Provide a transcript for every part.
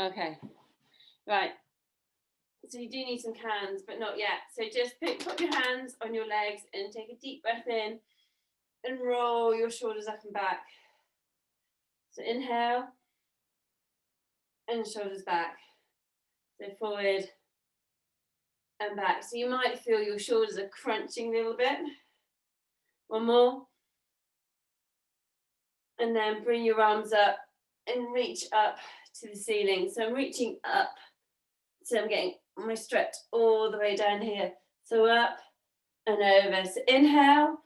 Okay, right. So you do need some hands, but not yet. So just put your hands on your legs and take a deep breath in and roll your shoulders up and back. So inhale and shoulders back. So forward and back. So you might feel your shoulders are crunching a little bit. One more. And then bring your arms up and reach up to the ceiling. So I'm reaching up. So I'm getting my stretch all the way down here. So up and over. So inhale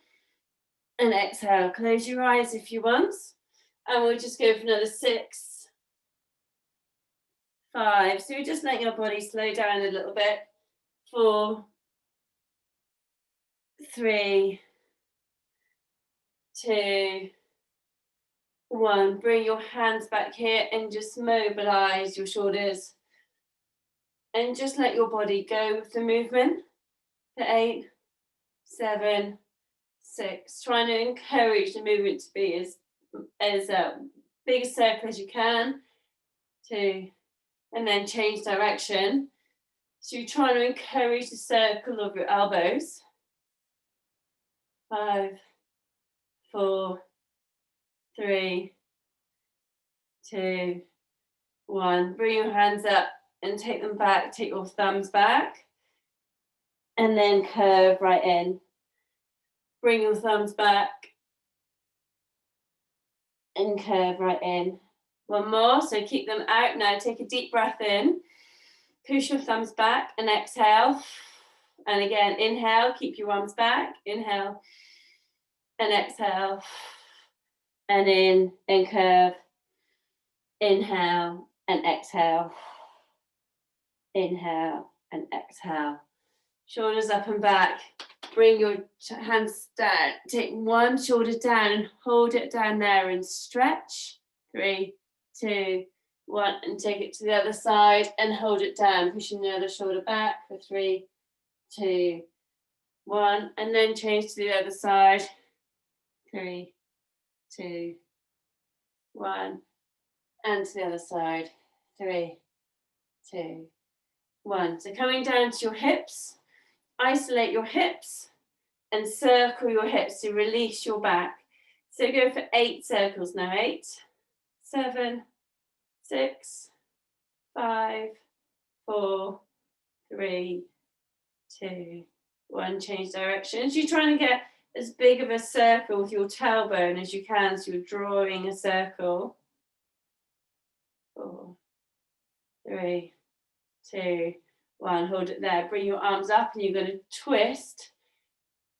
and exhale. Close your eyes if you want. And we'll just go for another 6, 5. So you're just letting your body slow down a little bit. 4, 3, 2, 1. Bring your hands back here and just mobilize your shoulders. And just let your body go with the movement. For 8, 7, 6. Trying to encourage the movement to be as big a circle as you can. 2, and then change direction. So you're trying to encourage the circle of your elbows. 5, 4, 3, 2, 1. Bring your hands up and take them back. Take your thumbs back. And then curve right in. Bring your thumbs back. And curve right in. One more. So keep them out. Now take a deep breath in. Push your thumbs back and exhale. And again, inhale. Keep your arms back. Inhale. And exhale. And in and curve. Inhale and exhale. Inhale and exhale. Shoulders up and back. Bring your hands down. Take one shoulder down and hold it down there and stretch. 3, 2, 1. And take it to the other side and hold it down. Pushing the other shoulder back for 3, 2, 1. And then change to the other side. 3, 2, 1. And to the other side. 3, 2, 1. So coming down to your hips. Isolate your hips and circle your hips to release your back. So go for 8 circles now. 8, 7, 6, 5, 4, 3, 2, 1. Change directions. You're trying to get as big of a circle with your tailbone as you can. So you're drawing a circle. 4, 3, 2, 1. Hold it there. Bring your arms up and you're going to twist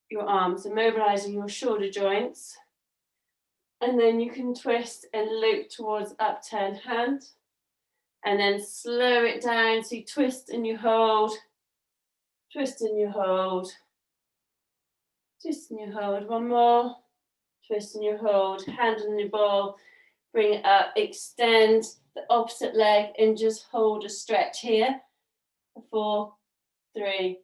your arms, so mobilizing your shoulder joints. And then you can twist and loop towards upturned hand. And then slow it down. So you twist and you hold. Twist and you hold. Twist and you hold. One more. Twist and you hold. Hand on your ball. Bring it up. Extend the opposite leg and just hold a stretch here. 4, 3,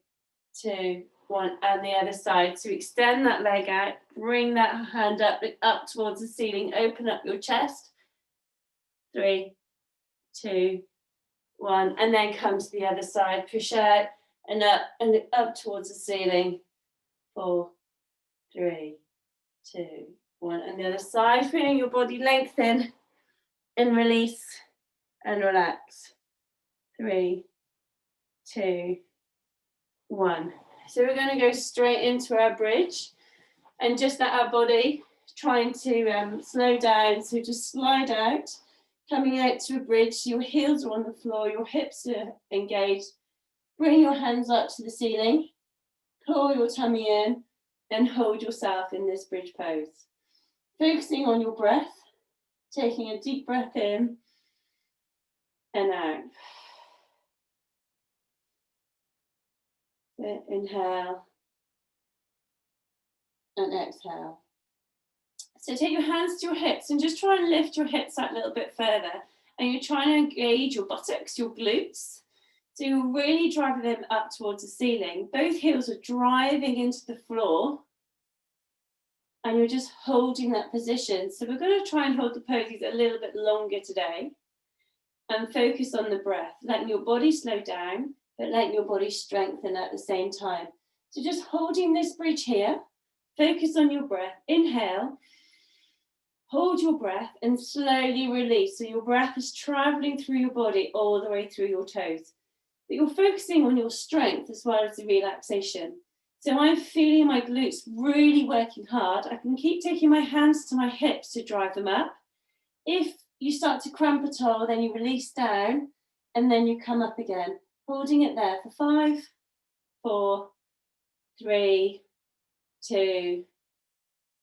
2, 1, and the other side. So extend that leg out, bring that hand up towards the ceiling, open up your chest. 3, 2, 1, and then come to the other side. Push out and up towards the ceiling. 4, 3, 2, 1, and the other side. Feeling your body lengthen and release and relax. 3, 2, 1. So we're going to go straight into our bridge and just let our body trying to slow down. So just slide out, coming out to a bridge. So your heels are on the floor, your hips are engaged. Bring your hands up to the ceiling, pull your tummy in and hold yourself in this bridge pose. Focusing on your breath, taking a deep breath in and out. Inhale and exhale. So take your hands to your hips and just try and lift your hips out a little bit further. And you're trying to engage your buttocks, your glutes. So you're really driving them up towards the ceiling. Both heels are driving into the floor. And you're just holding that position. So we're going to try and hold the poses a little bit longer today. and focus on the breath, letting your body slow down, but letting your body strengthen at the same time. So just holding this bridge here, focus on your breath, inhale, hold your breath and slowly release. So your breath is traveling through your body all the way through your toes. But you're focusing on your strength as well as the relaxation. So I'm feeling my glutes really working hard. I can keep taking my hands to my hips to drive them up. If you start to cramp at all, then you release down and then you come up again, holding it there for 5, 4, 3, 2,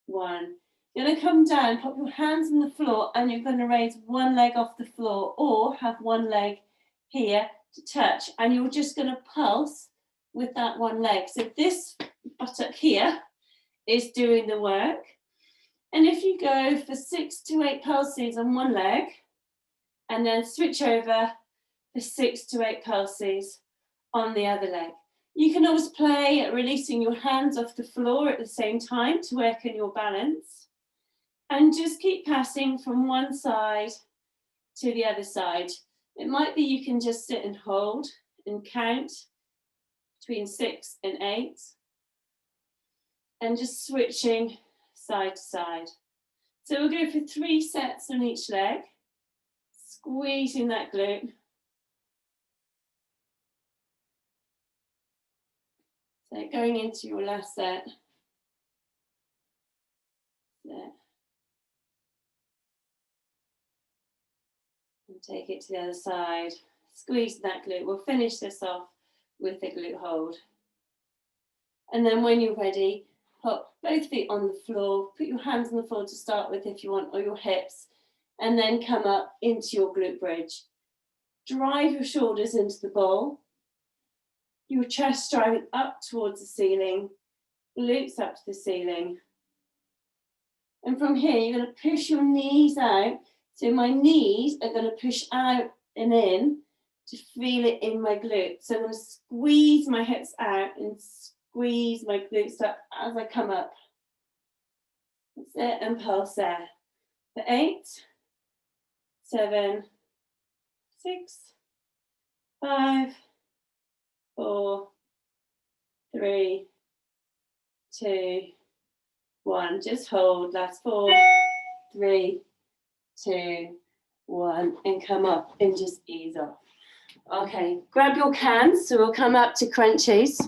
1. You're going to come down, pop your hands on the floor, and you're going to raise one leg off the floor or have one leg here to touch, and you're just going to pulse with that one leg. So this buttock here is doing the work. And if you go for 6 to 8 pulses on one leg, and then switch over for 6 to 8 pulses on the other leg. You can always play at releasing your hands off the floor at the same time to work on your balance. And just keep passing from one side to the other side. It might be you can just sit and hold and count between 6 and 8. And just switching side to side. So we'll go for 3 sets on each leg. Squeezing that glute. So going into your last set. There. And take it to the other side. Squeeze that glute. We'll finish this off with the glute hold. And then when you're ready, pop both feet on the floor. Put your hands on the floor to start with if you want, or your hips. And then come up into your glute bridge. Drive your shoulders into the bowl. Your chest driving up towards the ceiling. Glutes up to the ceiling. And from here, you're going to push your knees out. So my knees are going to push out and in to feel it in my glutes. So I'm going to squeeze my hips out and squeeze my glutes up as I come up. That's it, and pulse there. For 8, 7, 6, 5, 4, 3, 2, 1. Just hold. Last 4, 3, 2, 1, and come up and just ease off. Okay, grab your cans. So we'll come up to crunches,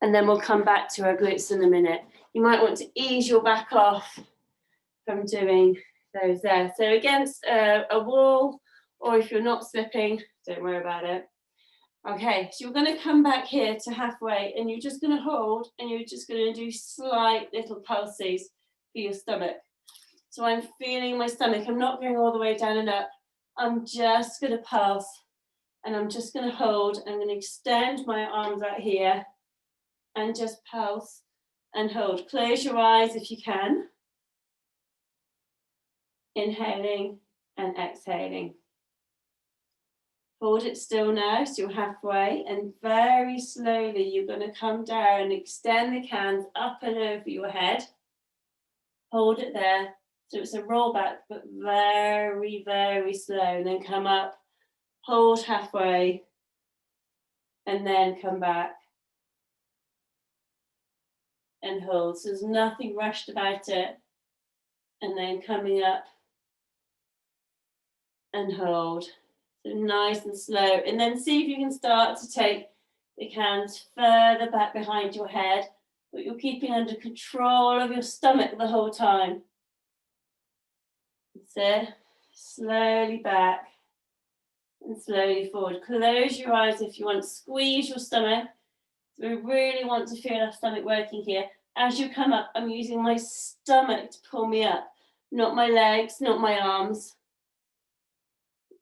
and then we'll come back to our glutes in a minute. You might want to ease your back off from doing those there. So against a wall, or if you're not slipping, don't worry about it. Okay, so you're going to come back here to halfway, and you're just going to hold, and you're just going to do slight little pulses for your stomach. So I'm feeling my stomach. I'm not going all the way down and up. I'm just going to pulse, and I'm just going to hold. I'm going to extend my arms out here and just pulse and hold. Close your eyes if you can. Inhaling and exhaling. Hold it still now, so you're halfway, and very slowly you're going to come down and extend the cans up and over your head. Hold it there, so it's a roll back, but very, very slow, and then come up, hold halfway, and then come back and hold. So there's nothing rushed about it, and then coming up and hold. So nice and slow, and then see if you can start to take the cans further back behind your head, but you're keeping under control of your stomach the whole time. That's it. Slowly back and slowly forward. Close your eyes if you want. Squeeze your stomach. So we really want to feel our stomach working here. As you come up, I'm using my stomach to pull me up, not my legs, not my arms.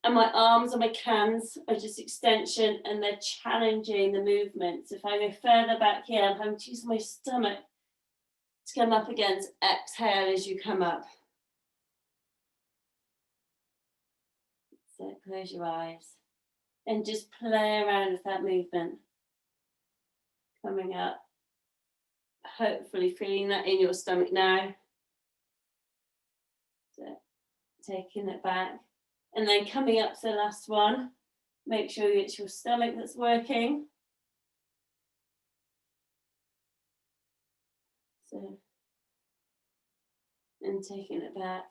And my arms and my cans are just extension, and they're challenging the movement. So if I go further back here, I'm having to use my stomach to come up against. Exhale as you come up. So close your eyes and just play around with that movement. Coming up. Hopefully feeling that in your stomach now. So taking it back. And then coming up to the last one, make sure it's your stomach that's working. So, and taking it back.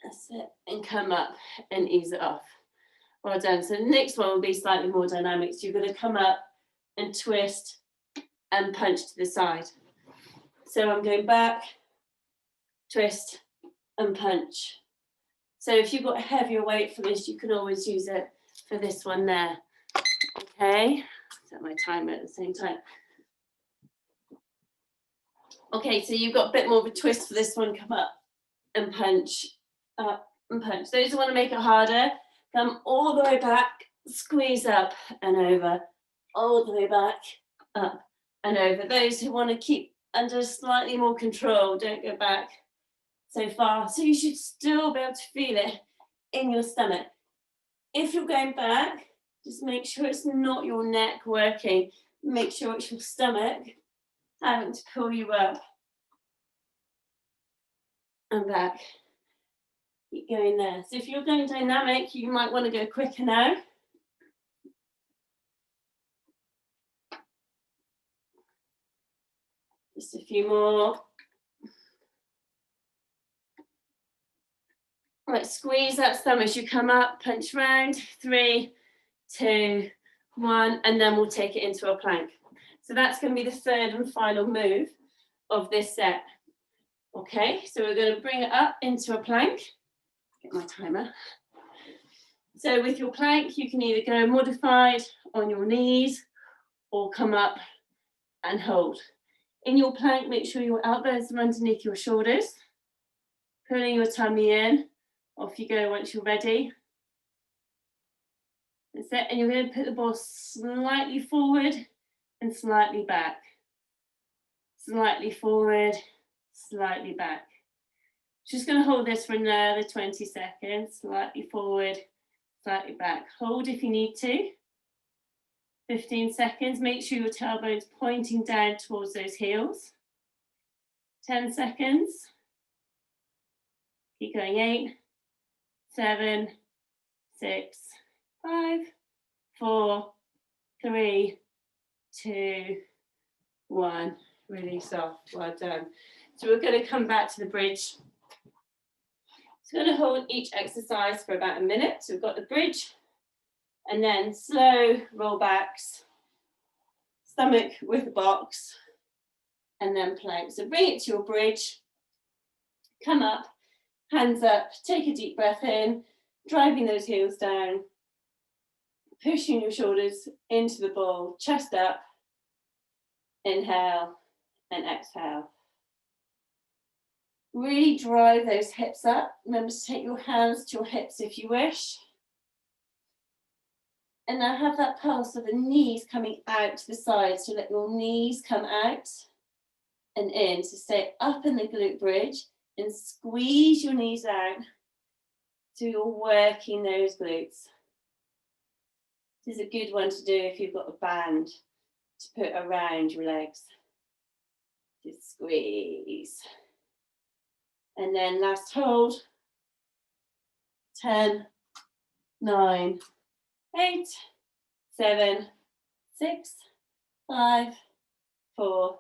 That's it. And come up and ease it off. Well done. So the next one will be slightly more dynamic. So you're going to come up and twist and punch to the side. So I'm going back, twist and punch. So if you've got a heavier weight for this, you can always use it for this one there. Okay, set my timer at the same time. Okay, so you've got a bit more of a twist for this one. Come up and punch, up and punch. Those who want to make it harder, come all the way back, squeeze up and over, all the way back, up and over. Those who want to keep under slightly more control, don't go back so far. So you should still be able to feel it in your stomach. If you're going back, just make sure it's not your neck working. Make sure it's your stomach having to pull you up and back. Keep going there. So if you're going dynamic, you might want to go quicker now. Just a few more. Right, squeeze that stomach as you come up, punch round, 3, 2, 1, and then we'll take it into a plank. So that's going to be the third and final move of this set. Okay, so we're going to bring it up into a plank. Get my timer. So with your plank, you can either go modified on your knees or come up and hold. In your plank, make sure your elbows are underneath your shoulders, pulling your tummy in. Off you go once you're ready. That's it. And you're going to put the ball slightly forward and slightly back. Slightly forward, slightly back. Just going to hold this for another 20 seconds. Slightly forward, slightly back. Hold if you need to. 15 seconds. Make sure your tailbone's pointing down towards those heels. 10 seconds. Keep going. 8, 7, 6, 5, 4, 3, 2, 1. Release off. Well done. So we're going to come back to the bridge. So we're going to hold each exercise for about a minute. So we've got the bridge, and then slow roll backs, stomach with the box, and then plank. So bring it to your bridge, come up, hands up, take a deep breath in, driving those heels down, pushing your shoulders into the ball, chest up, inhale and exhale. Really drive those hips up. Remember to take your hands to your hips if you wish. And now have that pulse of the knees coming out to the sides. So let your knees come out and in. So stay up in the glute bridge and squeeze your knees out so you're working those glutes. This is a good one to do if you've got a band to put around your legs. Just squeeze. And then last hold. 10, 9, 8, 7, 6, 5, 4,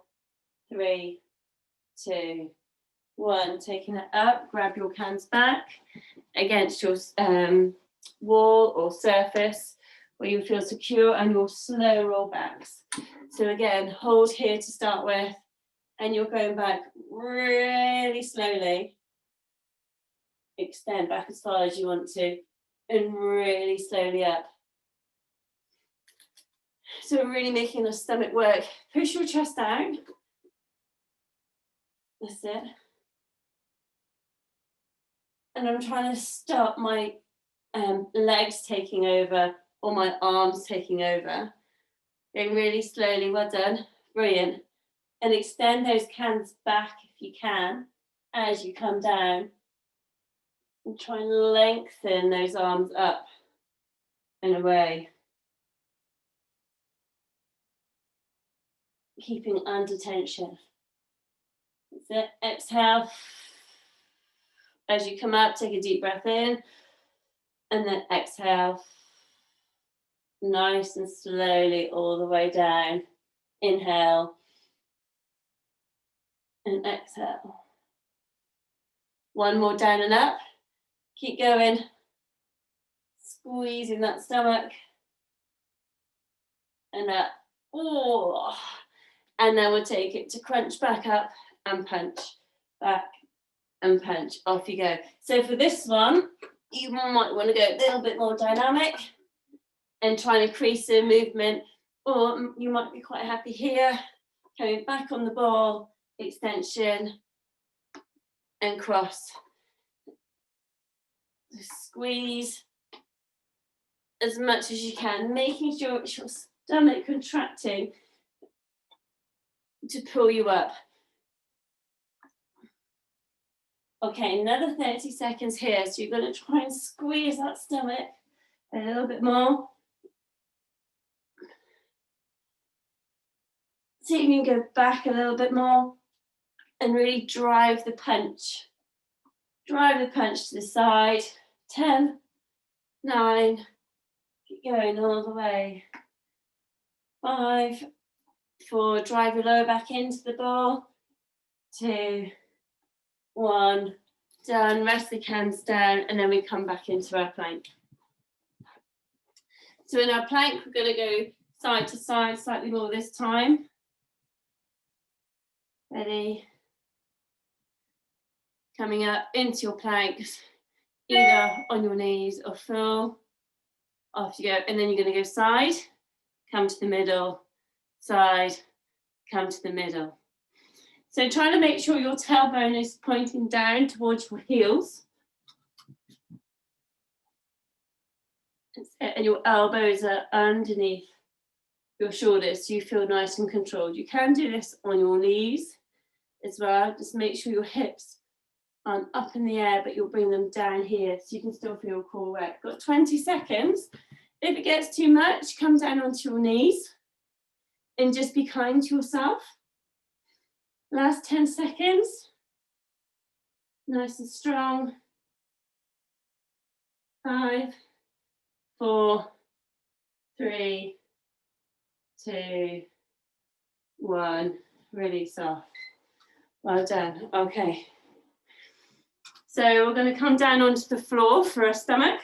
3, 2, 1. Taking it up, grab your hands back against your wall or surface where you feel secure, and you'll slow roll backs. So again, hold here to start with, and you're going back really slowly. Extend back as far as you want to, and really slowly up. So we're really making the stomach work. Push your chest down. That's it. And I'm trying to stop my legs taking over or my arms taking over. Going really slowly. Well done. Brilliant. And extend those hands back if you can as you come down. And try and lengthen those arms up and away. Keeping under tension. That's it. Exhale. As you come up, take a deep breath in and then exhale. Nice and slowly all the way down. Inhale and exhale. One more down and up. Keep going. Squeezing that stomach. And up. Oh. And then we'll take it to crunch back up and punch. Back and punch. Off you go. So for this one, you might want to go a little bit more dynamic and try and increase the movement. Or you might be quite happy here. Coming back on the ball. Extension. And cross. Squeeze as much as you can, making sure it's your stomach contracting to pull you up. Okay, another 30 seconds here. So you're going to try and squeeze that stomach a little bit more. See if you can go back a little bit more and really drive the punch. Drive the punch to the side. 10, 9, keep going all the way. 5, 4, drive your lower back into the ball. 2, 1, done. Rest the hands down, and then we come back into our plank. So in our plank, we're going to go side to side slightly more this time. Ready? Coming up into your planks, either on your knees or full. Off you go, and then you're going to go side, come to the middle, side, come to the middle. So try to make sure your tailbone is pointing down towards your heels. And your elbows are underneath your shoulders, so you feel nice and controlled. You can do this on your knees as well. Just make sure your hips aren't up in the air, but you'll bring them down here so you can still feel core work. Got 20 seconds. If it gets too much, come down onto your knees and just be kind to yourself. Last 10 seconds. Nice and strong. 5, 4, 3, 2, 1. Really soft. Well done. Okay. So we're going to come down onto the floor for our stomach.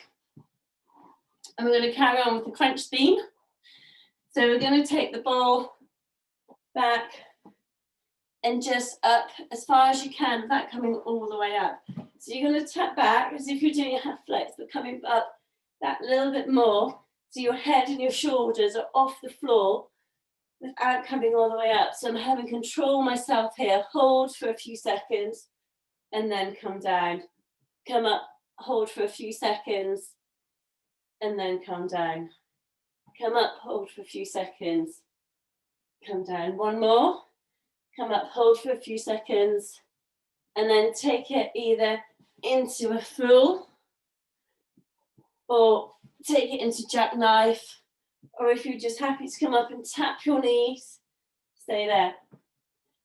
And we're going to carry on with the crunch theme. So we're going to take the ball back and just up as far as you can without coming all the way up. So you're going to tap back as if you're doing a half flex, but coming up that little bit more so your head and your shoulders are off the floor without coming all the way up. So I'm having control myself here. Hold for a few seconds and then come down. Come up, hold for a few seconds and then come down. Come up, hold for a few seconds, come down. One more. Come up, hold for a few seconds, and then take it either into a full or take it into jackknife, or if you're just happy to come up and tap your knees, stay there.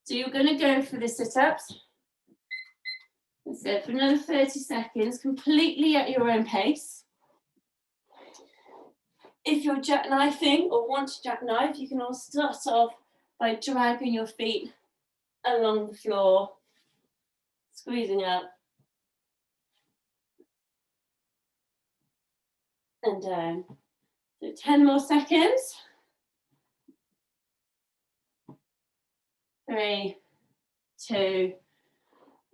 So you're going to go for the sit-ups. That's it, for another 30 seconds, completely at your own pace. If you're jackknifing or want to jackknife, you can also start off by dragging your feet along the floor, squeezing up and down. So 10 more seconds. 3, 2,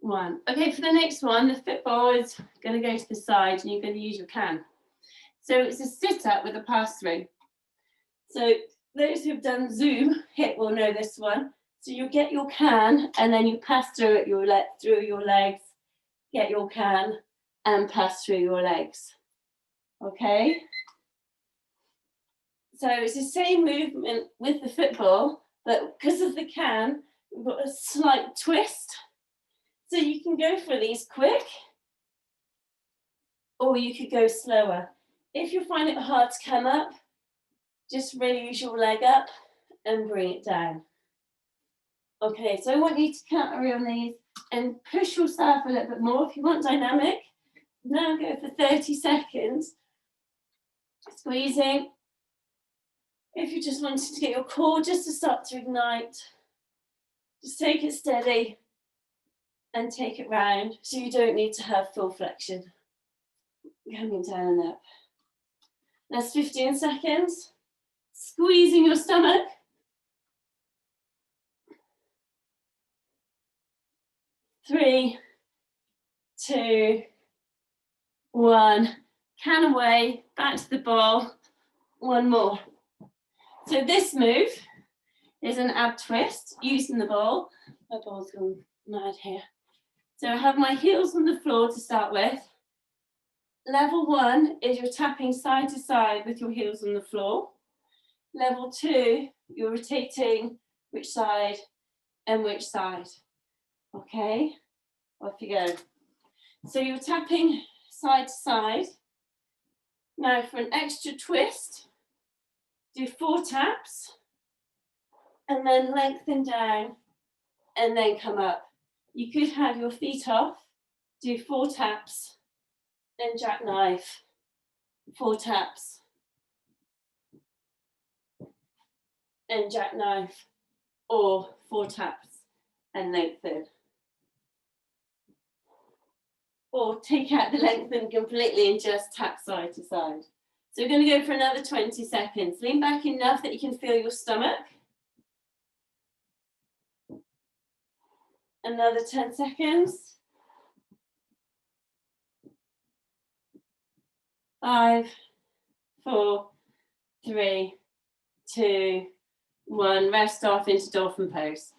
1. Okay, for the next one, the Fitball is going to go to the side and you're going to use your can. So it's a sit-up with a pass-through. So those who've done Zoom HIIT will know this one. So you get your can and then you pass through it through your legs, get your can and pass through your legs. Okay? So it's the same movement with the Fitball, but because of the can, we've got a slight twist. So you can go for these quick, or you could go slower. If you find it hard to come up, just really use your leg up and bring it down. Okay, so I want you to carry on these and push yourself a little bit more. If you want dynamic, now go for 30 seconds. Squeezing. If you just wanted to get your core just to start to ignite, just take it steady and take it round so you don't need to have full flexion. Coming down and up. That's 15 seconds. Squeezing your stomach. 3, 2, 1. Can away, back to the ball. One more. So this move is an ab twist using the ball. My ball's gone mad here. So I have my heels on the floor to start with. Level 1 is you're tapping side to side with your heels on the floor. Level 2, you're rotating which side and which side. Okay, off you go. So you're tapping side to side. Now for an extra twist, do 4 taps and then lengthen down and then come up. You could have your feet off, do 4 taps and jackknife, 4 taps and jackknife, or 4 taps and lengthen. Or take out the lengthen completely and just tap side to side. So we're going to go for another 20 seconds. Lean back enough that you can feel your stomach. Another 10 seconds. 5, 4, 3, 2, 1. Rest off into dolphin pose.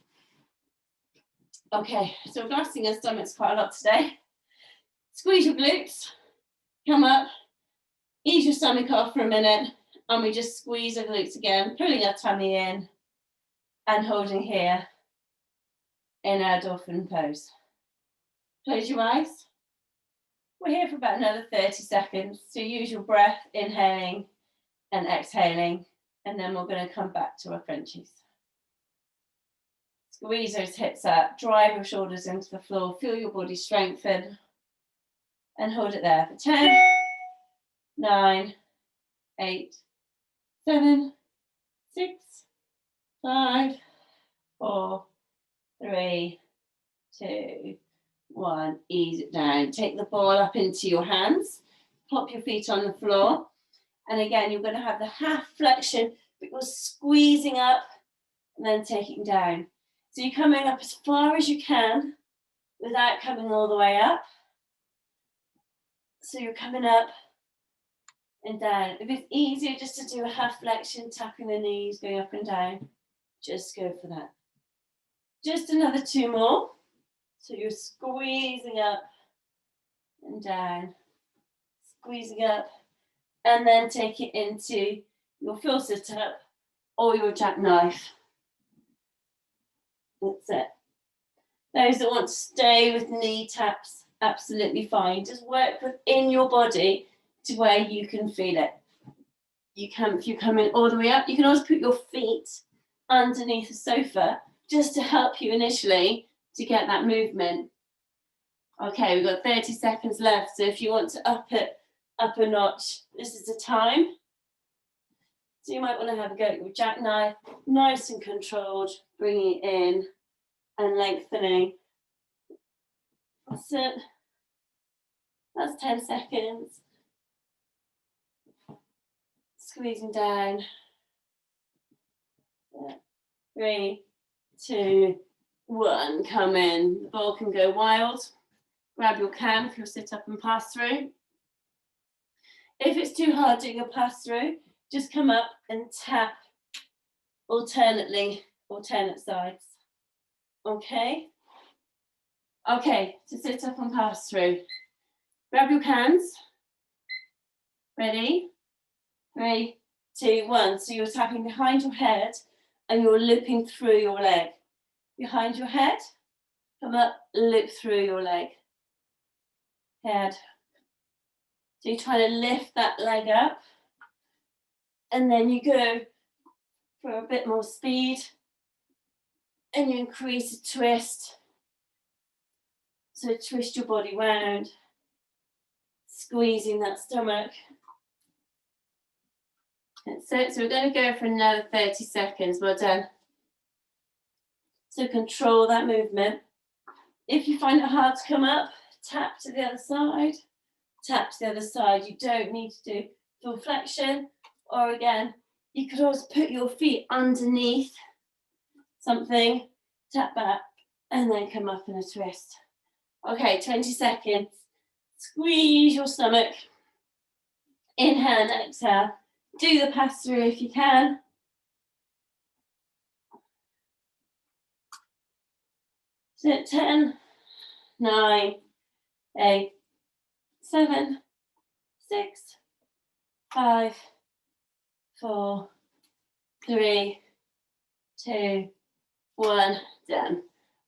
Okay, so we're grasping our stomachs quite a lot today. Squeeze your glutes, come up, ease your stomach off for a minute, and we just squeeze our glutes again, pulling our tummy in and holding here in our dolphin pose. Close your eyes. We're here for about another 30 seconds. So use your breath, inhaling and exhaling, and then we're going to come back to our crunchies. Squeeze those hips up, drive your shoulders into the floor, feel your body strengthen, and hold it there for 10, 9, 8, 7, 6, 5, 4, 3, 2, 1. Ease it down. Take the ball up into your hands. Plop your feet on the floor. And again, you're going to have the half flexion, but you're squeezing up and then taking down. So you're coming up as far as you can without coming all the way up. So you're coming up and down. If it's easier just to do a half flexion, tapping the knees, going up and down, just go for that. Just another 2 more. So you're squeezing up and down, squeezing up, and then take it into your full sit-up or your jackknife. That's it. Those that want to stay with knee taps, absolutely fine. Just work within your body to where you can feel it. You can, if you're coming all the way up, you can also put your feet underneath the sofa just to help you initially to get that movement. Okay, we've got 30 seconds left. So if you want to up it up a notch, this is the time. So you might want to have a go at your jackknife, nice and controlled, bringing it in and lengthening. That's it. That's 10 seconds. Squeezing down. 3, 2, 1. Come in. The ball can go wild. Grab your cam if you'll sit up and pass through. If it's too hard doing a pass through, just come up and tap alternate sides. Okay? Okay, to sit up and pass through. Grab your cans. Ready? 3, 2, 1. So you're tapping behind your head and you're looping through your leg. Behind your head, come up, loop through your leg. Head. So you're trying to lift that leg up. And then you go for a bit more speed. and you increase the twist. So twist your body round, squeezing that stomach. That's it. So we're going to go for another 30 seconds. Well done. So control that movement. If you find it hard to come up, tap to the other side. Tap to the other side. You don't need to do full flexion. Or again, you could also put your feet underneath something, tap back, and then come up in a twist. Okay, 20 seconds. Squeeze your stomach. Inhale and exhale. Do the pass through if you can. So 10, 9, 8, 7, 6, 5, 4, 3, 2, 1, done.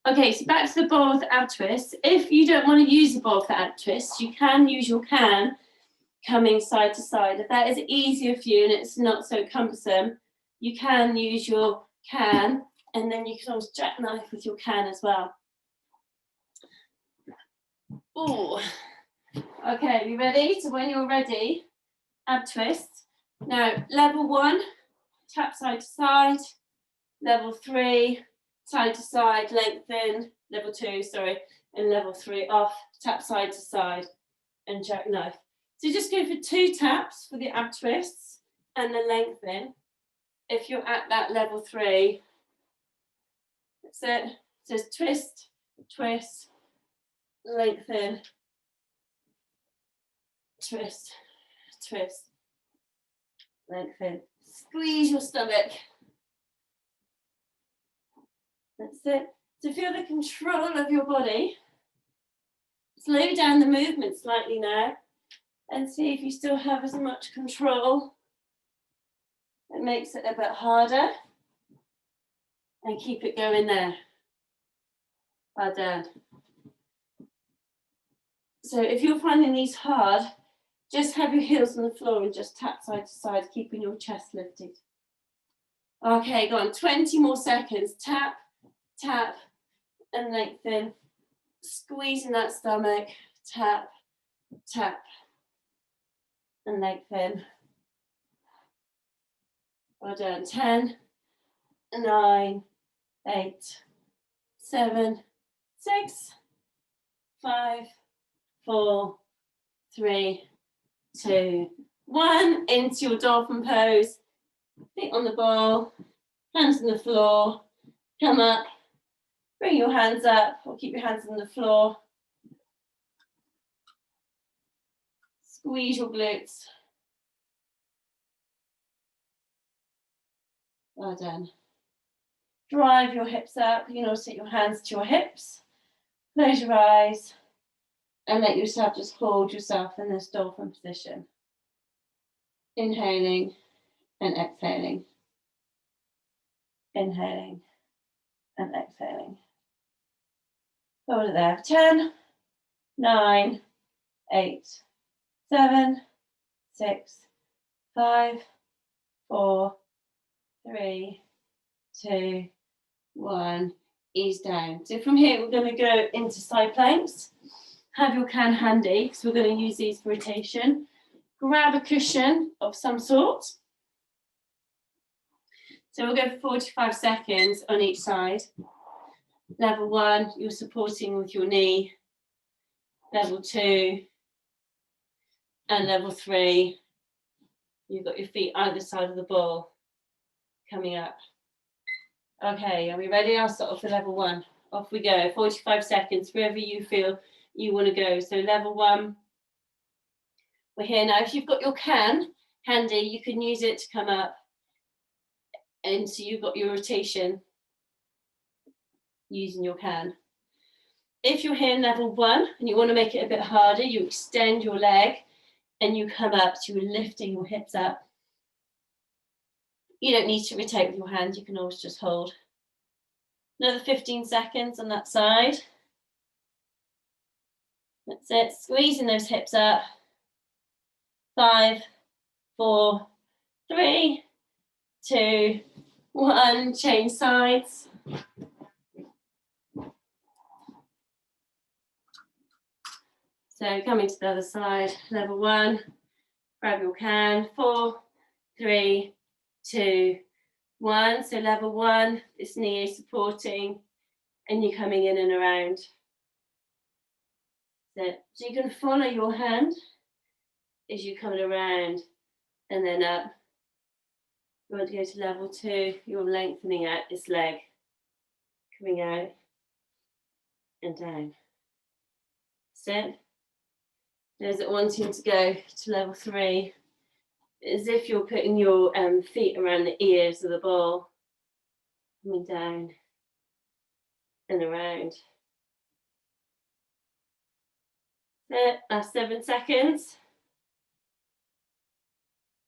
Okay, so back to the ball with the ab twist. If you don't want to use the ball for the ab twist, you can use your can coming side to side. If that is easier for you and it's not so cumbersome, you can use your can, and then you can always jackknife with your can as well. Ooh. Okay, are you ready? So when you're ready, ab twist. Now, level 1, tap side to side. Level 3, side to side, lengthen. Level 2, sorry. And level 3, off, tap side to side, and jackknife. So just go for 2 taps for the ab twists and the lengthen. If you're at that level 3, that's it. Just twist, twist, lengthen, twist, twist, lengthen. Squeeze your stomach. That's it. So feel the control of your body. Slow down the movement slightly now and see if you still have as much control. It makes it a bit harder. And keep it going there. Well done. So if you're finding these hard, just have your heels on the floor and just tap side to side, keeping your chest lifted. Okay, go on, 20 more seconds. Tap, tap, and lengthen. Squeezing that stomach. Tap, tap, and lengthen. Well done. 10, 9, 8, 7, 6, 5, 4, 3, 2, 1. Into your dolphin pose. Feet on the ball, hands on the floor. Come up. Bring your hands up, or keep your hands on the floor. Squeeze your glutes. Well done. Drive your hips up. You can also take your hands to your hips. Close your eyes and let yourself just hold yourself in this dolphin position. Inhaling and exhaling. Inhaling and exhaling. Hold it there. 10, 9, 8, 7, 6, 5, 4, 3, 2, 1. Ease down. So from here, we're going to go into side planks. Have your can handy, because we're going to use these for rotation. Grab a cushion of some sort. So we'll go for 45 seconds on each side. Level 1, you're supporting with your knee. Level 2, and level 3, you've got your feet either side of the ball coming up. Okay, are we ready? I'll start off with level 1. Off we go, 45 seconds, wherever you feel you want to go. So level 1, we're here now. If you've got your can handy, you can use it to come up. And so you've got your rotation using your can. If you're here in level 1 and you want to make it a bit harder, you extend your leg and you come up, so you're lifting your hips up. You don't need to rotate with your hand, you can always just hold. Another 15 seconds on that side. That's it, squeezing those hips up. 5, 4, 3, 2, 1, change sides. So coming to the other side, level 1, grab your can, 4, 3, 2, 1. So level 1, this knee is supporting, and you're coming in and around. So you can follow your hand as you're coming around and then up. You want to go to level 2, you're lengthening out this leg, coming out and down. Sit. Those that wanting to go to level 3, as if you're putting your feet around the ears of the ball, coming down and around. Sit. Last 7 seconds.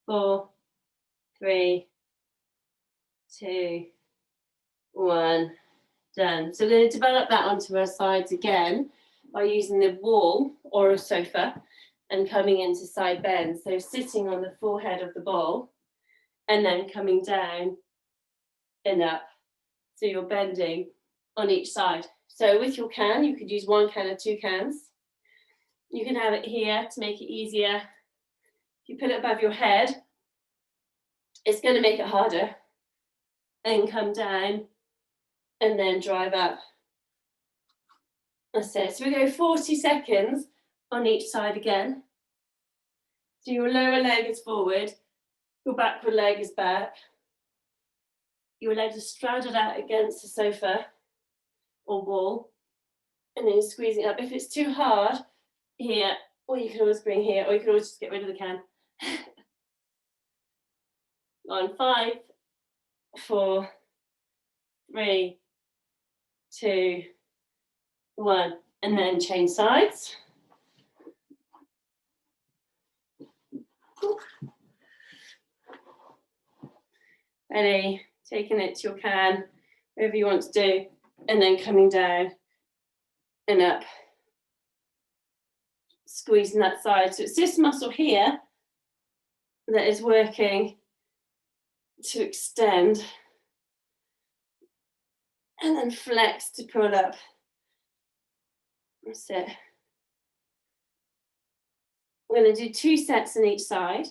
4, 3, 2, 1. Done. So we're going to develop that onto our sides again by using the wall or a sofa and coming into side bends. So sitting on the forehead of the ball and then coming down and up. So you're bending on each side. So with your can, you could use 1 can or 2 cans. You can have it here to make it easier. If you put it above your head, it's going to make it harder. And come down and then drive up. That's it. So we go 40 seconds on each side again. So your lower leg is forward, your backward leg is back. Your legs are straddled out against the sofa or wall, and then you're squeezing up. If it's too hard here, or you can always bring here, or you can always just get rid of the can. On 5, 4, 3, 2, 1, and then change sides. Ready, taking it to your can, whatever you want to do, and then coming down and up. Squeezing that side. So it's this muscle here that is working to extend and then flex to pull up. That's it. We're going to do 2 sets on each side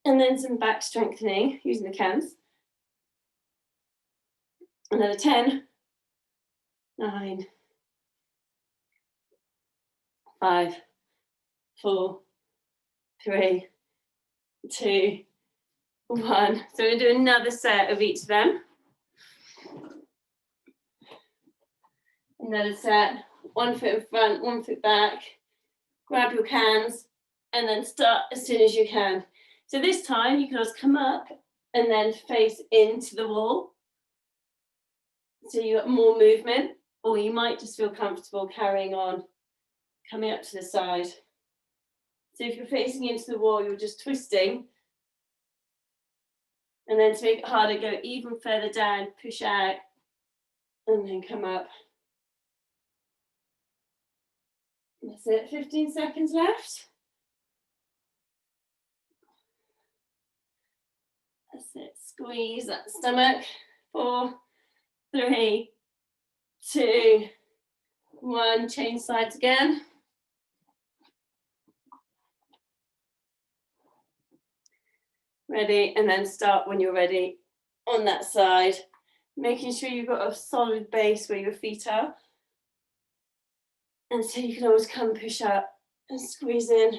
and then some back strengthening using the cans. Another 10, 9, 5, 4, 3, 2, 1. So we're going to do another set of each of them. Another set, 1 foot in front, 1 foot back. Grab your cans and then start as soon as you can. So this time you can just come up and then face into the wall. So you got more movement, or you might just feel comfortable carrying on, coming up to the side. So if you're facing into the wall, you're just twisting. And then to make it harder, go even further down, push out, and then come up. That's it, 15 seconds left. That's it, squeeze that stomach. 4, 3, 2, 1, change sides again. Ready, and then start when you're ready on that side, making sure you've got a solid base where your feet are. And so you can always come push up and squeeze in.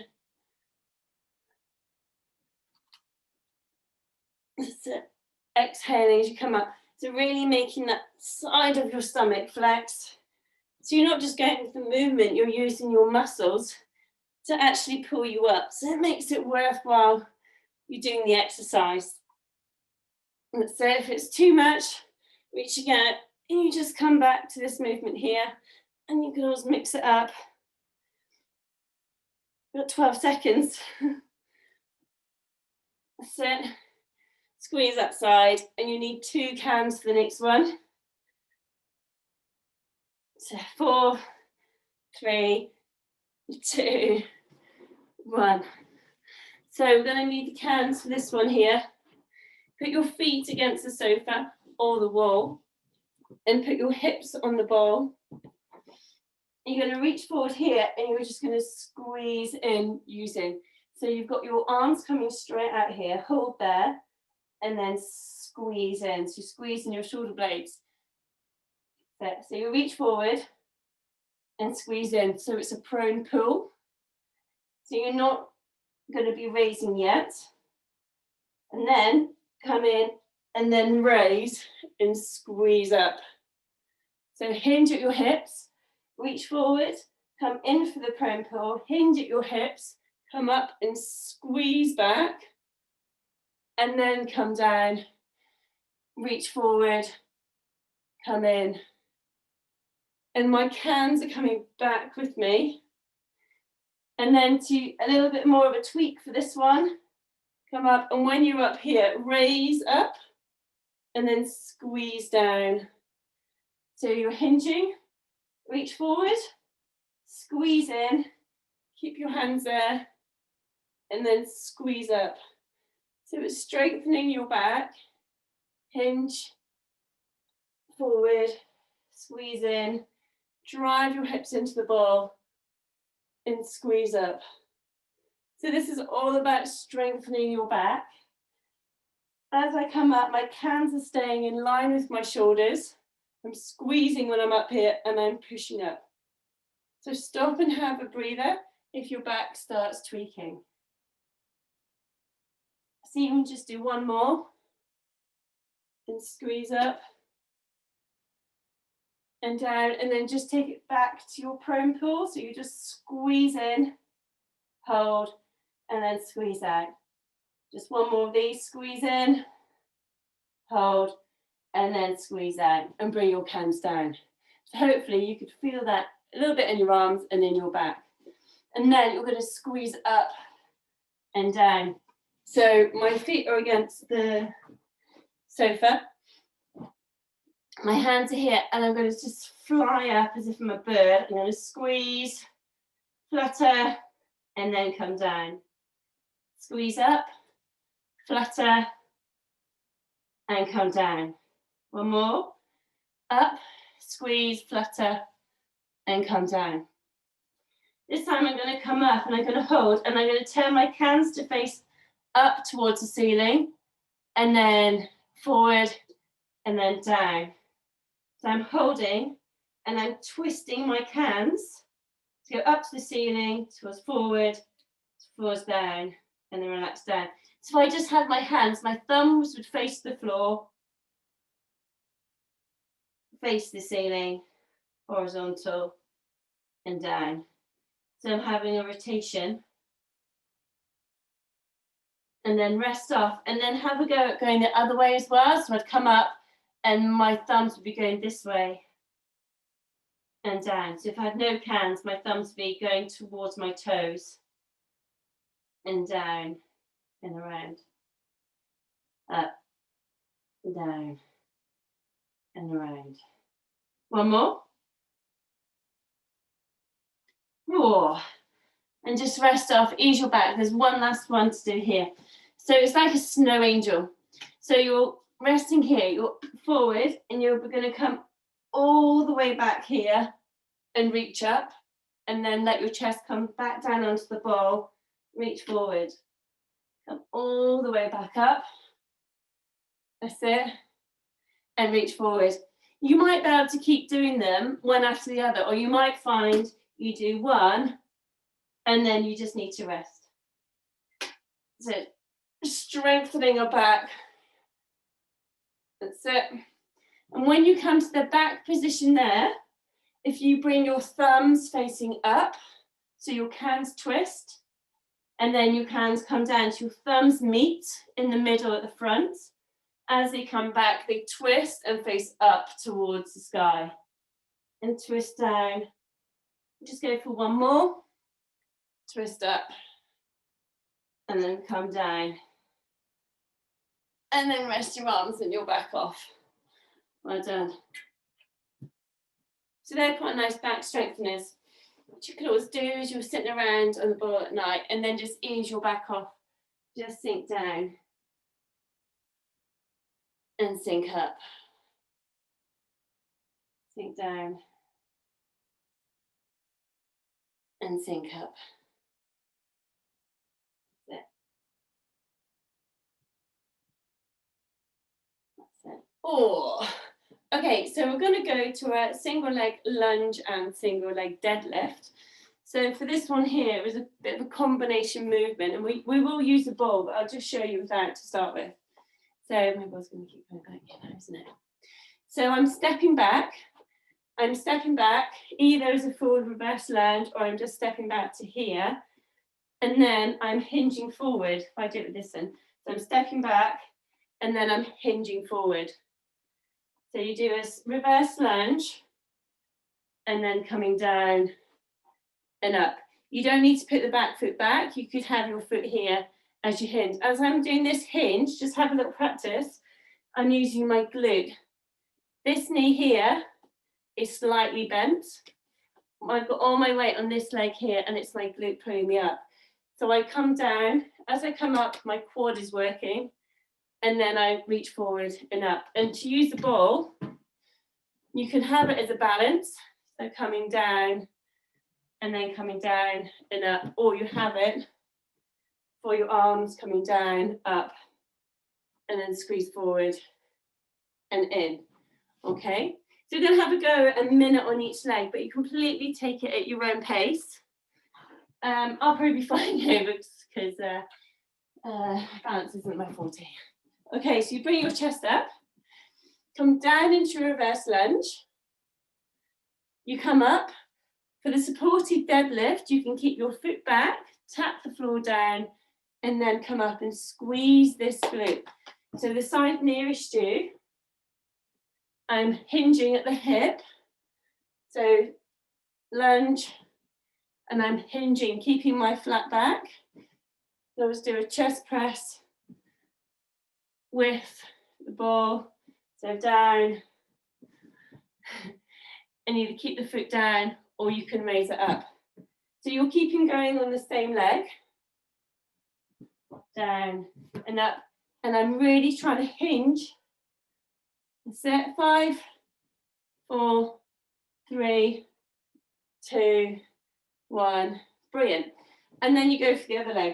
That's it. Exhaling as you come up. So really making that side of your stomach flex. So you're not just going with the movement, you're using your muscles to actually pull you up. So it makes it worthwhile you doing the exercise. And so if it's too much, reaching out, and you just come back to this movement here, and you can always mix it up. You've got 12 seconds. That's it. Squeeze that side, and you need 2 cans for the next one. So 4, 3, 2, 1. So we're going to need the cans for this one here. Put your feet against the sofa or the wall, and put your hips on the ball. And you're going to reach forward here and you're just going to squeeze in using. So you've got your arms coming straight out here, hold there, and then squeeze in. So squeeze in your shoulder blades. So you reach forward and squeeze in. So it's a prone pull. So you're not going to be raising yet. And then come in and then raise and squeeze up. So hinge at your hips, reach forward, come in for the prone pull, hinge at your hips, come up and squeeze back, and then come down, reach forward, come in. And my cans are coming back with me. And then to a little bit more of a tweak for this one, come up, and when you're up here, raise up, and then squeeze down. So you're hinging, reach forward, squeeze in, keep your hands there, and then squeeze up. So it's strengthening your back, hinge, forward, squeeze in, drive your hips into the ball, and squeeze up. So this is all about strengthening your back. As I come up, my cans are staying in line with my shoulders. I'm squeezing when I'm up here and I'm pushing up. So stop and have a breather if your back starts tweaking. So you can just do one more and squeeze up and down, and then just take it back to your prone pull. So you just squeeze in, hold, and then squeeze out. Just one more of these, squeeze in, hold, and then squeeze out, and bring your cans down. So hopefully you could feel that a little bit in your arms and in your back. And then you're going to squeeze up and down. So my feet are against the sofa. My hands are here, and I'm going to just fly up as if I'm a bird. I'm going to squeeze, flutter, and then come down. Squeeze up, flutter, and come down. One more. Up, squeeze, flutter, and come down. This time I'm going to come up and I'm going to hold, and I'm going to turn my cans to face up towards the ceiling, and then forward, and then down. So I'm holding and I'm twisting my cans to go up to the ceiling, towards forward, towards down, and then relax down. So if I just had my hands, my thumbs would face the floor, face the ceiling, horizontal, and down. So I'm having a rotation. And then rest off, and then have a go at going the other way as well. So I'd come up and my thumbs would be going this way and down. So if I had no cans, my thumbs would be going towards my toes and down and around, up, down and around. One more. Oh, and just rest off, ease your back. There's one last one to do here. So it's like a snow angel. So you're resting here, you're forward, and you're going to come all the way back here and reach up, and then let your chest come back down onto the ball, reach forward, come all the way back up, that's it, and reach forward. You might be able to keep doing them one after the other, or you might find you do one and then you just need to rest. So strengthening your back, that's it. And when you come to the back position there, if you bring your thumbs facing up, so your cans twist, and then your cans come down, so your thumbs meet in the middle at the front. As they come back, they twist and face up towards the sky. And twist down. Just go for one more. Twist up. And then come down. And then rest your arms and your back off. Well done. So they're quite nice back strengtheners. What you can always do is you're sitting around on the ball at night and then just ease your back off. Just sink down. And sink up. Sink down. and sink up. That's it. That's it. Oh, okay, so we're going to go to a single leg lunge and single leg deadlift. So for this one here, it was a bit of a combination movement, and we will use the ball, but I'll just show you without to start with. So my ball's going to keep going back here now, isn't it? So I'm stepping back, either as a forward reverse lunge, or I'm just stepping back to here, and then I'm hinging forward. If I do it with this one, so I'm stepping back, and then I'm hinging forward. So you do a reverse lunge, and then coming down and up. You don't need to put the back foot back. You could have your foot here as you hinge. As I'm doing this hinge, just have a little practice. I'm using my glute. This knee here is slightly bent. I've got all my weight on this leg here, and it's my glute pulling me up. So I come down. As I come up, my quad is working, and then I reach forward and up. And to use the ball, you can have it as a balance. So coming down and then coming down and up, or you have it for your arms coming down, up, and then squeeze forward and in. Okay, so you're going to have a go a minute on each leg, but you completely take it at your own pace. I'll probably be flying over because balance isn't my forte. Okay, so you bring your chest up, come down into a reverse lunge. You come up. For the supported deadlift, you can keep your foot back, tap the floor down, and then come up and squeeze this glute. So the side nearest you, I'm hinging at the hip. So lunge, and I'm hinging, keeping my flat back. So let's do a chest press with the ball. So down, and either keep the foot down or you can raise it up. So you're keeping going on the same leg, down and up, and I'm really trying to hinge. That's it. 5, 4, 3, 2, 1. Brilliant. And then you go for the other leg.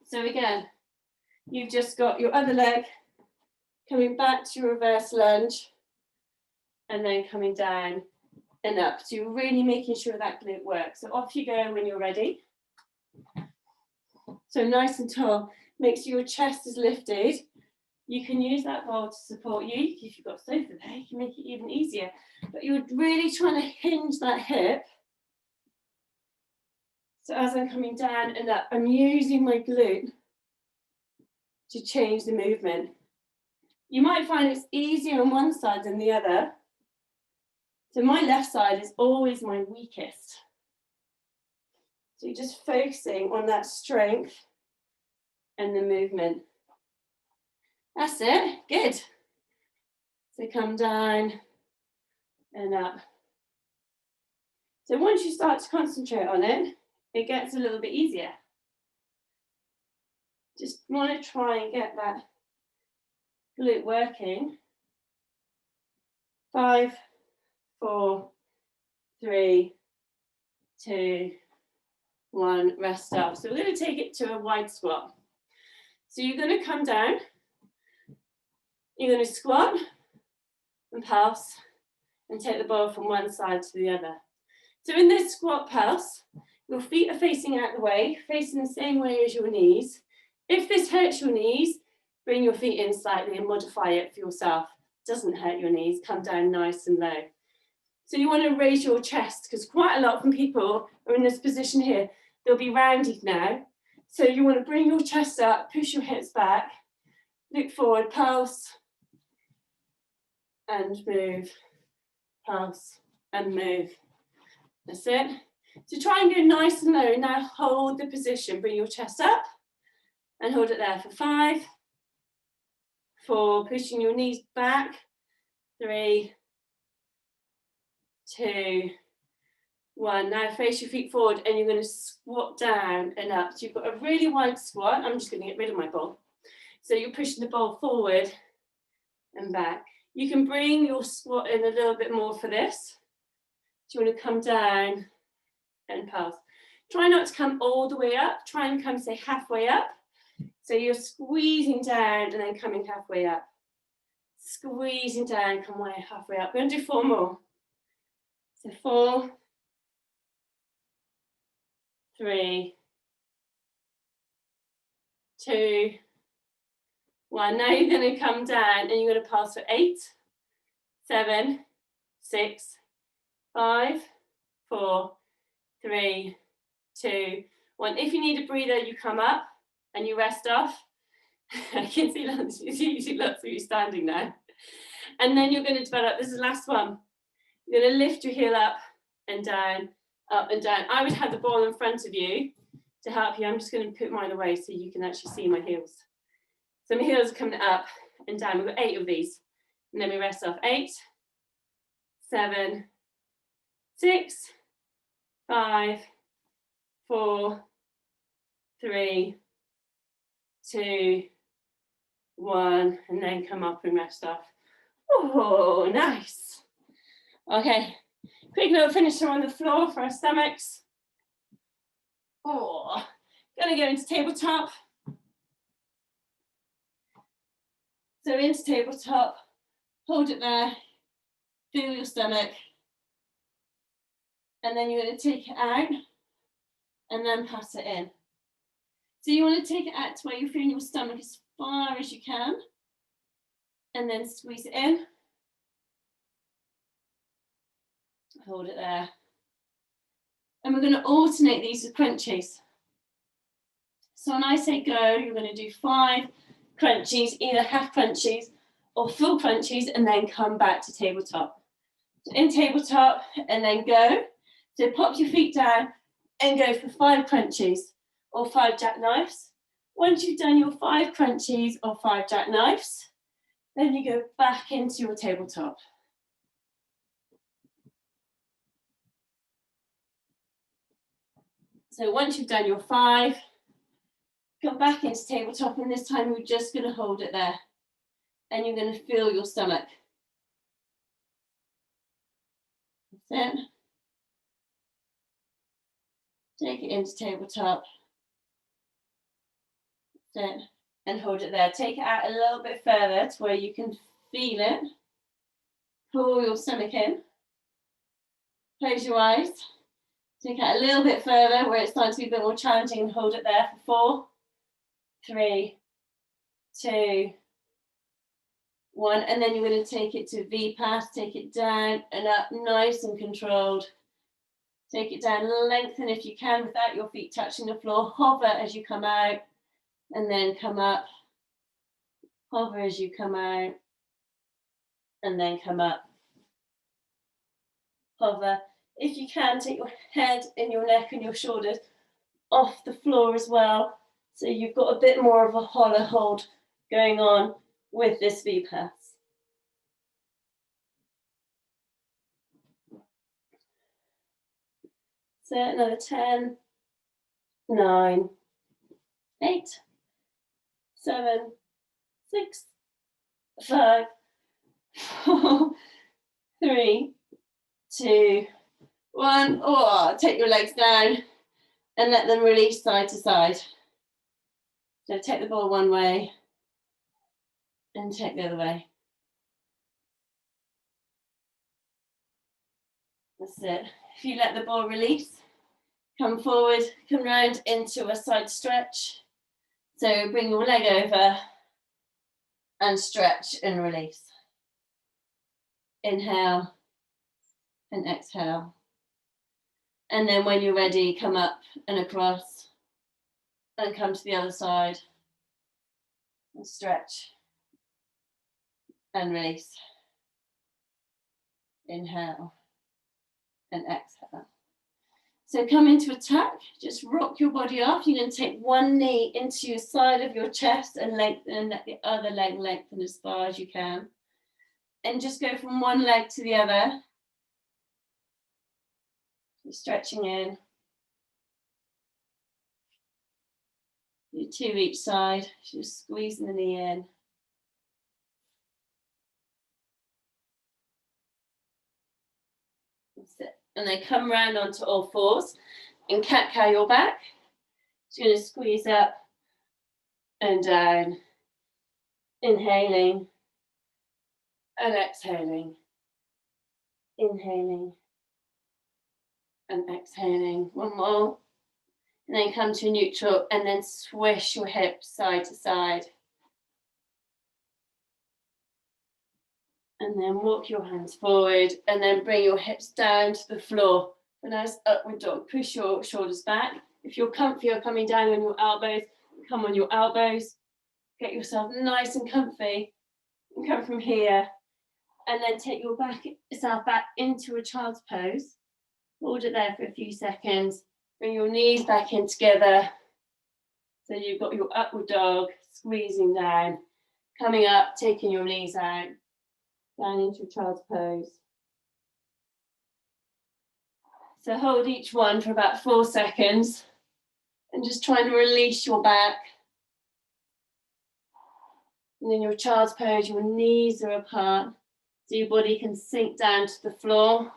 So again, you've just got your other leg coming back to your reverse lunge, and then coming down and up. So you're really making sure that glute works. So off you go when you're ready. So nice and tall. Make sure your chest is lifted. You can use that ball to support you. If you've got a sofa there, you can make it even easier. But you're really trying to hinge that hip. So as I'm coming down and up, I'm using my glute to change the movement. You might find it's easier on one side than the other. So my left side is always my weakest. So you're just focusing on that strength and the movement. That's it, good. So come down and up. So once you start to concentrate on it, it gets a little bit easier. Just want to try and get that glute working. 5, 4, 3, 2, 1, rest up. So we're going to take it to a wide squat. So you're going to come down, you're going to squat and pulse and take the ball from one side to the other. So in this squat pulse, your feet are facing out the way, facing the same way as your knees. If this hurts your knees, bring your feet in slightly and modify it for yourself. Doesn't hurt your knees, come down nice and low. So you want to raise your chest, because quite a lot of people are in this position here. They'll be rounded now. So you want to bring your chest up, push your hips back, look forward, pulse, and move, pulse, and move. That's it. So try and go nice and low. Now hold the position, bring your chest up, and hold it there for 5, 4, pushing your knees back, 3, 2, 1. Now face your feet forward and you're going to squat down and up. So you've got a really wide squat. I'm just going to get rid of my ball. So you're pushing the ball forward and back. You can bring your squat in a little bit more for this. Do you want to come down and pass? Try not to come all the way up. Try and come, say, halfway up. So you're squeezing down and then coming halfway up. Squeezing down, come way halfway up. We're going to do 4 more. So 4, 3, 2, 1. Now you're going to come down and you're going to pass for 8, 7, 6, 5, 4, 3, 2, 1. If you need a breather, you come up and you rest off. I can see lots of you standing now. And then you're going to develop, this is the last one. You're going to lift your heel up and down, up and down. I would have the ball in front of you to help you. I'm just going to put mine away so you can actually see my heels. So my heels are coming up and down. We've got 8 of these. And then we rest off. 8, 7, 6, 5, 4, 3, 2, 1, and then come up and rest off. Oh, nice. Okay, quick little finisher on the floor for our stomachs. Oh, gonna go into tabletop. So into tabletop, hold it there, feel your stomach, and then you're going to take it out and then pass it in. So you want to take it out to where you're feeling your stomach as far as you can, and then squeeze it in. Hold it there. And we're going to alternate these with crunchies. So when I say go, you're going to do 5 crunchies, either half crunchies or full crunchies, and then come back to tabletop. So in tabletop and then go. So pop your feet down and go for 5 crunchies or 5 jackknives. Once you've done your 5 crunchies or 5 jackknives, then you go back into your tabletop. So once you've done your 5, come back into tabletop, and this time we're just going to hold it there. And you're going to feel your stomach. That's it. Take it into tabletop. That's it. And hold it there. Take it out a little bit further to where you can feel it. Pull your stomach in. Close your eyes. Take it out a little bit further where it's starting to be a bit more challenging, and hold it there for 4, 3, 2, 1. And then you're going to take it to V-pass, take it down and up, nice and controlled. Take it down, lengthen if you can without your feet touching the floor. Hover as you come out, and then come up. Hover as you come out, and then come up. Hover. If you can, take your head and your neck and your shoulders off the floor as well. So you've got a bit more of a hollow hold going on with this V-pass. So another 10, 9, 8, 7, 6, 5, 4, 3, 2, 1. Oh, take your legs down and let them release side to side. So take the ball one way and take the other way. That's it. If you let the ball release, come forward, come round into a side stretch. So bring your leg over and stretch and release. Inhale and exhale. And then when you're ready, come up and across and come to the other side and stretch and release. Inhale and exhale. So come into a tuck, just rock your body off. You're going to take one knee into your side of your chest and lengthen, and let the other leg lengthen as far as you can. And just go from one leg to the other. You're stretching in. Do 2 each side, just squeezing the knee in. That's it. and then come round onto all fours and cat-cow your back. So you're going to squeeze up and down, inhaling and exhaling, inhaling and exhaling. One more, and then come to neutral and then swish your hips side to side. And then walk your hands forward and then bring your hips down to the floor. A nice upward dog, push your shoulders back. If you're comfy or coming down on your elbows, come on your elbows. Get yourself nice and comfy. And come from here. And then take yourself back into a child's pose. Hold it there for a few seconds. Bring your knees back in together. So you've got your upward dog, squeezing down. Coming up, taking your knees out. Down into a child's pose. So hold each one for about 4 seconds and just try and release your back. And in your child's pose, your knees are apart so your body can sink down to the floor.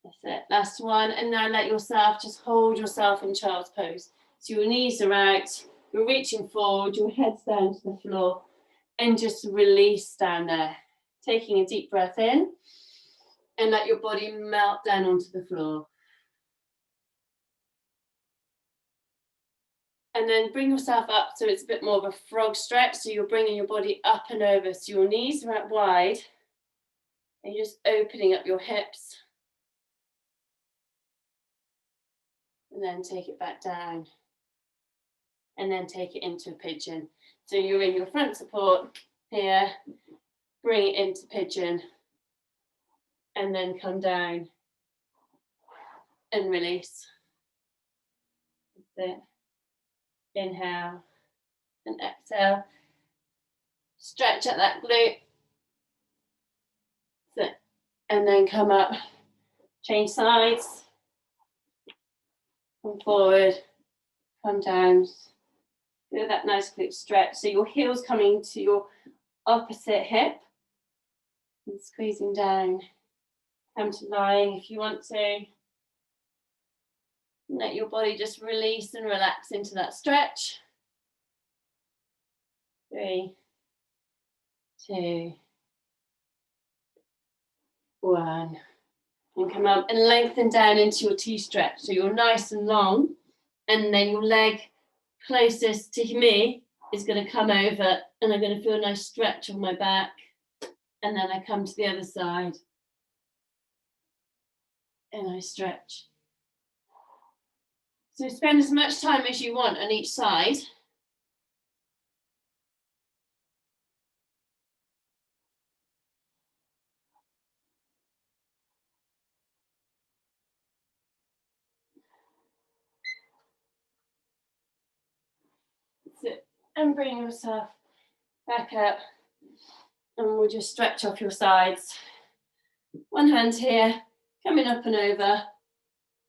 That's it, last one. And now let yourself just hold yourself in child's pose. So your knees are out, you're reaching forward, your head's down to the floor, and just release down there. Taking a deep breath in, and let your body melt down onto the floor. And then bring yourself up so it's a bit more of a frog stretch. So you're bringing your body up and over. So your knees are out wide, and you're just opening up your hips. And then take it back down. And then take it into a pigeon. So you're in your front support here. Bring it into pigeon. And then come down. And release. That's it. Inhale and exhale. Stretch at that glute. That's it. And then come up. Change sides. Come forward. Come down. Feel that nice glute stretch. So your heel's coming to your opposite hip. And squeezing down. Come to lying if you want to. Let your body just release and relax into that stretch. 3, 2, 1. And come up and lengthen down into your T-stretch. So you're nice and long. And then your leg closest to me is going to come over, and I'm going to feel a nice stretch on my back. And then I come to the other side. And I stretch. So spend as much time as you want on each side. Sit and bring yourself back up. And we'll just stretch off your sides. One hand here, coming up and over.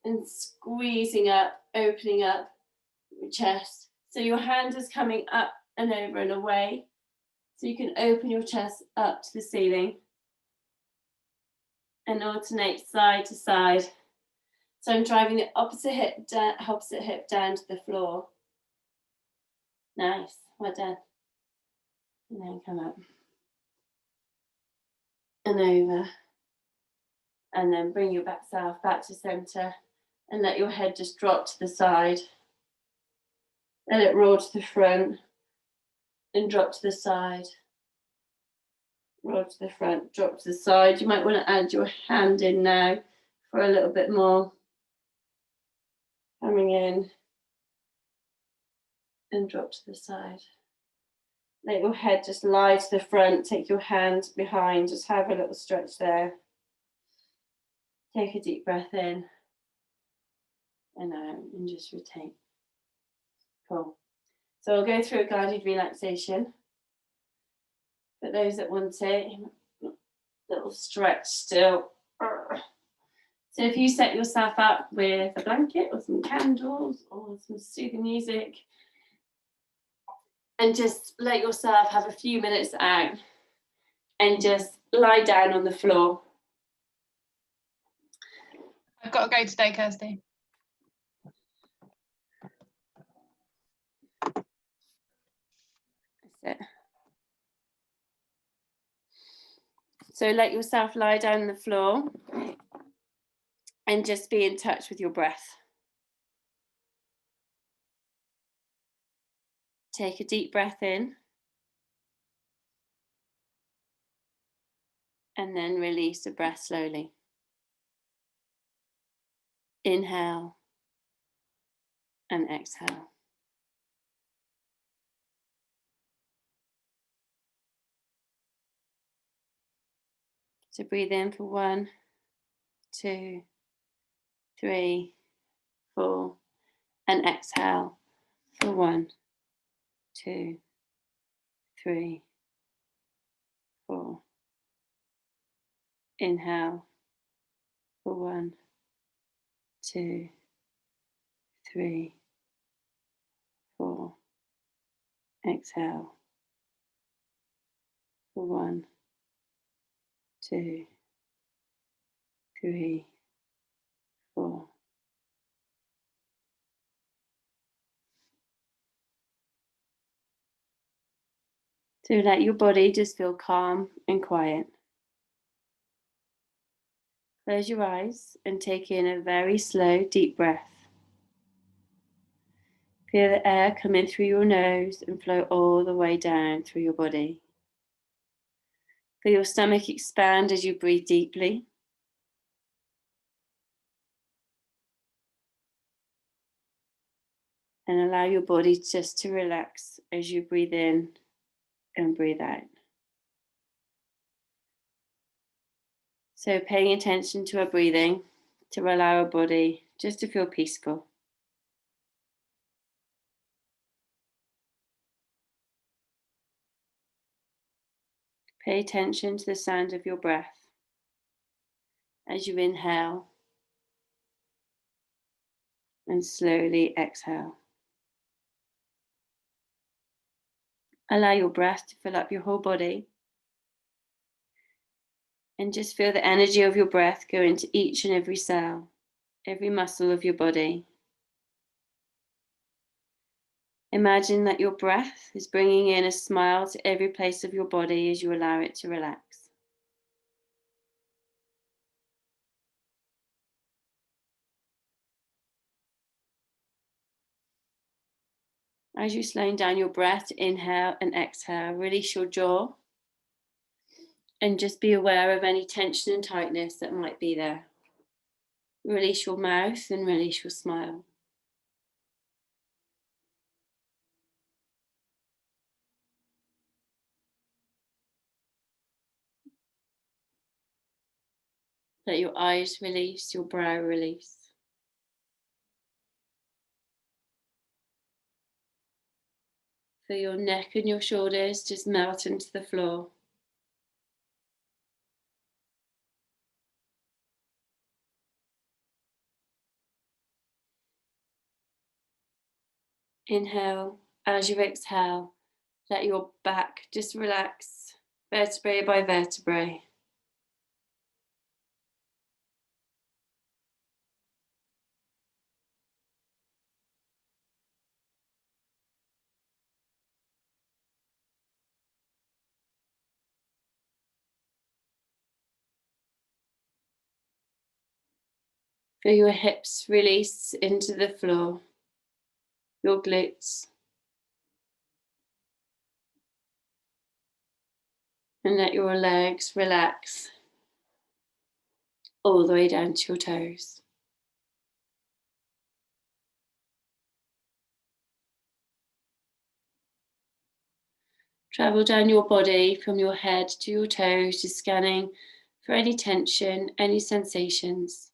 And squeezing up, opening up your chest. So your hand is coming up and over and away. So you can open your chest up to the ceiling. And alternate side to side. So I'm driving the opposite hip down to the floor. Nice, well done. And then come up. And over. And then bring your back self back to center. And let your head just drop to the side. Let it roll to the front. And drop to the side. Roll to the front, drop to the side. You might want to add your hand in now for a little bit more. Coming in. And drop to the side. Let your head just lie to the front. Take your hand behind. Just have a little stretch there. Take a deep breath in. And out, and just retain. Cool. So I'll go through a guided relaxation. For those that want it, little stretch still. So if you set yourself up with a blanket or some candles or some soothing music, and just let yourself have a few minutes out, and just lie down on the floor. I've got to go today, Kirsty. That's it. So let yourself lie down on the floor and just be in touch with your breath. Take a deep breath in and then release the breath slowly. Inhale and exhale. So breathe in for 1, 2, 3, 4, and exhale for 1, 2, 3, 4. Inhale for 1, 2, 3, 4. Exhale for 1, 2, 3, 4. So let your body just feel calm and quiet. Close your eyes and take in a very slow, deep breath. Feel the air come in through your nose and flow all the way down through your body. Feel your stomach expand as you breathe deeply. And allow your body just to relax as you breathe in and breathe out. So paying attention to our breathing to allow our body just to feel peaceful. Pay attention to the sound of your breath as you inhale and slowly exhale. Allow your breath to fill up your whole body and just feel the energy of your breath go into each and every cell, every muscle of your body. Imagine that your breath is bringing in a smile to every place of your body as you allow it to relax. As you're slowing down your breath, inhale and exhale, release your jaw and just be aware of any tension and tightness that might be there. Release your mouth and release your smile. Let your eyes release, your brow release. Feel your neck and your shoulders just melt into the floor. Inhale, as you exhale, let your back just relax, vertebrae by vertebrae. Feel your hips release into the floor, your glutes, and let your legs relax all the way down to your toes. Travel down your body from your head to your toes, just scanning for any tension, any sensations.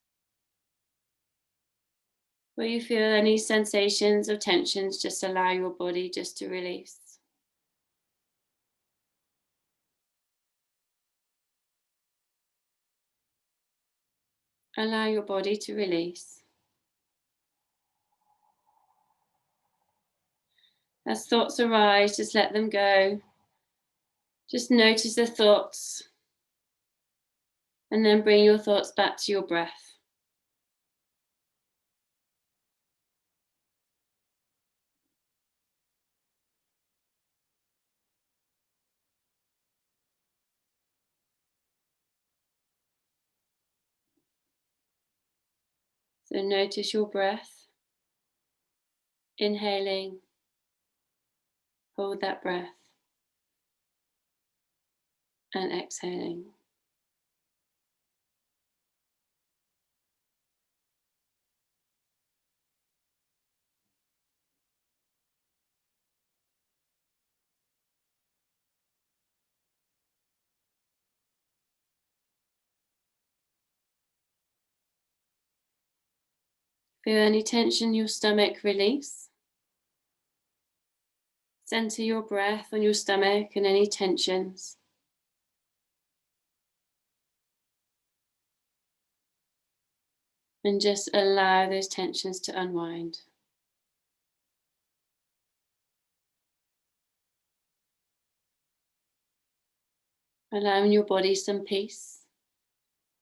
Where you feel any sensations or tensions, just allow your body just to release. Allow your body to release. As thoughts arise, just let them go. Just notice the thoughts and then bring your thoughts back to your breath. So notice your breath. Inhaling, hold that breath, and exhaling. Feel any tension in your stomach release. Center your breath on your stomach and any tensions. And just allow those tensions to unwind. Allowing your body some peace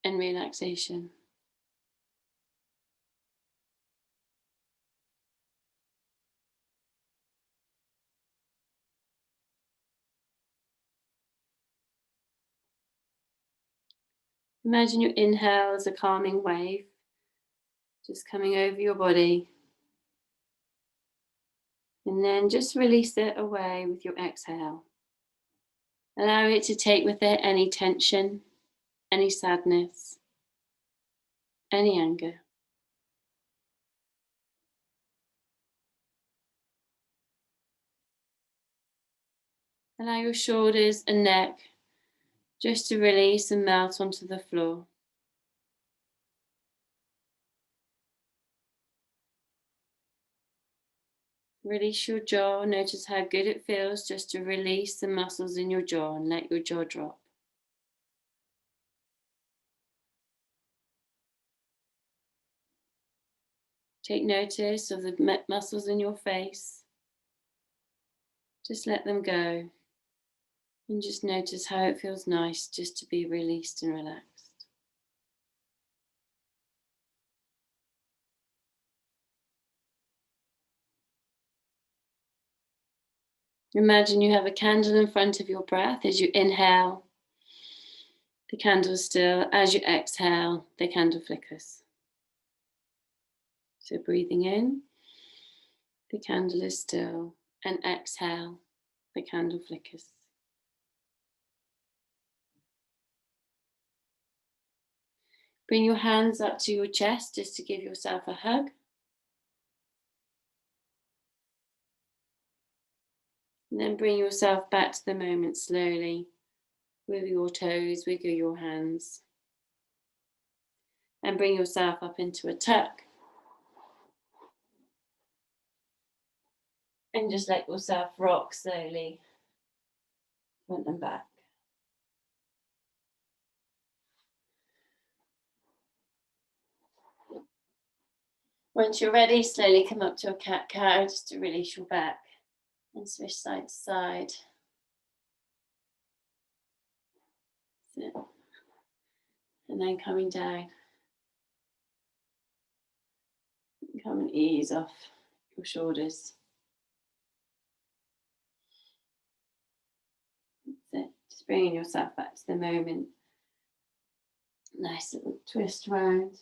and relaxation. Imagine your inhale as a calming wave, just coming over your body. And then just release it away with your exhale. Allow it to take with it any tension, any sadness, any anger. Allow your shoulders and neck just to release and melt onto the floor. Release your jaw. Notice how good it feels just to release the muscles in your jaw and let your jaw drop. Take notice of the muscles in your face. Just let them go. And just notice how it feels nice just to be released and relaxed. Imagine you have a candle in front of your breath. As you inhale, the candle is still. As you exhale, the candle flickers. So breathing in, the candle is still, and exhale, the candle flickers. Bring your hands up to your chest just to give yourself a hug. And then bring yourself back to the moment slowly. Wiggle your toes, wiggle your hands. And bring yourself up into a tuck. And just let yourself rock slowly, front and back. Once you're ready, slowly come up to a cat-cow just to release your back and switch side to side. Sit. And then coming down. Come and ease off your shoulders. That's it. Just bringing yourself back to the moment. Nice little twist round.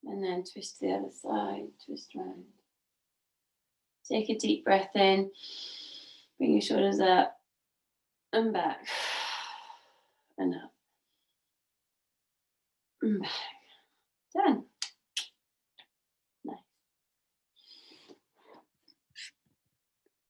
And then twist to the other side, twist round. Take a deep breath in. Bring your shoulders up and back. And up. And back. Done.